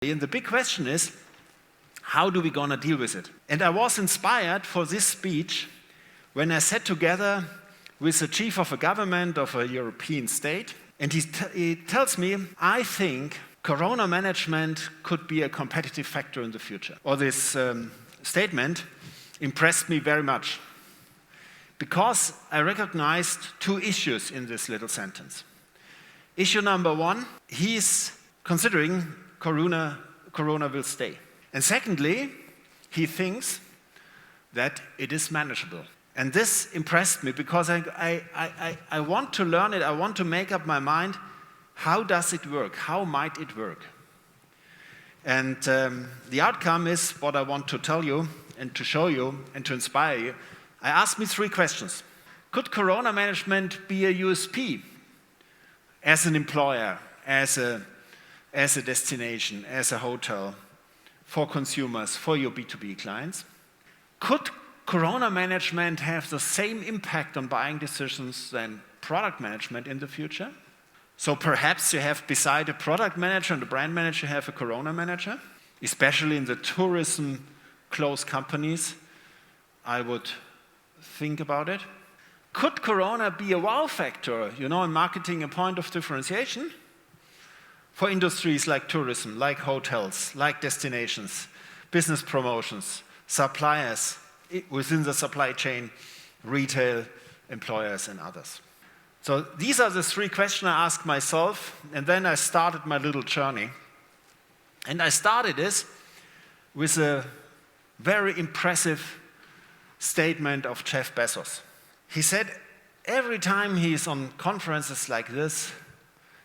And the big question is, how do we gonna deal with it? And I was inspired for this speech when I sat together with the chief of a government of a European state, and he tells me, I think Corona management could be a competitive factor in the future. Or this statement impressed me very much because I recognized two issues in this little sentence. Issue number one, he's considering Corona will stay. And secondly, he thinks that it is manageable. And this impressed me because I want to learn it, I want to make up my mind, how does it work? How might it work? And the outcome is what I want to tell you and to show you and to inspire you. I asked me three questions. Could Corona management be a USP as an employer, as a destination, as a hotel, for consumers, for your B2B clients? Could Corona management have the same impact on buying decisions than product management in the future? So perhaps you have beside a product manager and a brand manager, you have a Corona manager, especially in the tourism closed companies. I would think about it. Could Corona be a wow factor, in marketing, a point of differentiation for industries like tourism, like hotels, like destinations, business promotions, suppliers within the supply chain, retail, employers, and others? So these are the three questions I asked myself, and then I started my little journey. And I started this with a very impressive statement of Jeff Bezos. He said every time he's on conferences like this,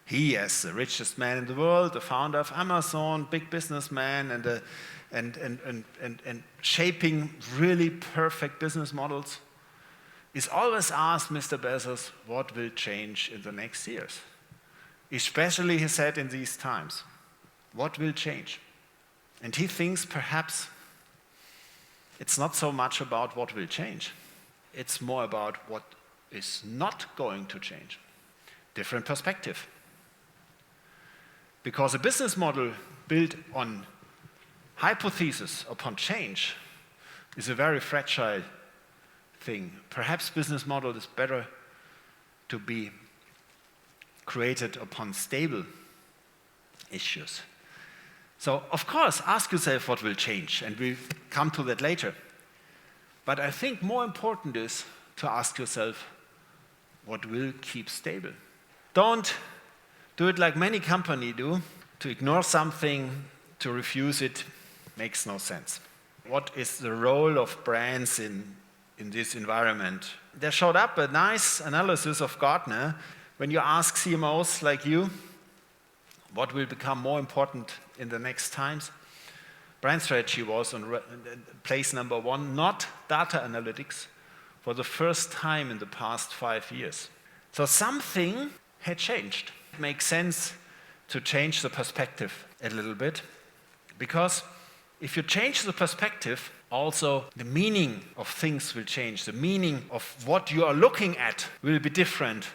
he, as the richest man in the world, the founder of Amazon, big businessman, and shaping really perfect business models, is always asked Mr. Bezos, what will change in the next years? Especially, he said, in these times. What will change? And he thinks perhaps it's not so much about what will change. It's more about what is not going to change. Different perspective. Because a business model built on hypothesis upon change is a very fragile thing. Perhaps business model is better to be created upon stable issues. So, of course, ask yourself what will change, and we'll come to that later. But I think more important is to ask yourself what will keep stable. Don't do it like many companies do. To ignore something, to refuse it, makes no sense. What is the role of brands in this environment? There showed up a nice analysis of Gartner when you ask CMOs like you, what will become more important in the next times? Brand strategy was on place number one, not data analytics, for the first time in the past 5 years. So something had changed. It makes sense to change the perspective a little bit, because if you change the perspective, also the meaning of things will change. The meaning of what you are looking at will be different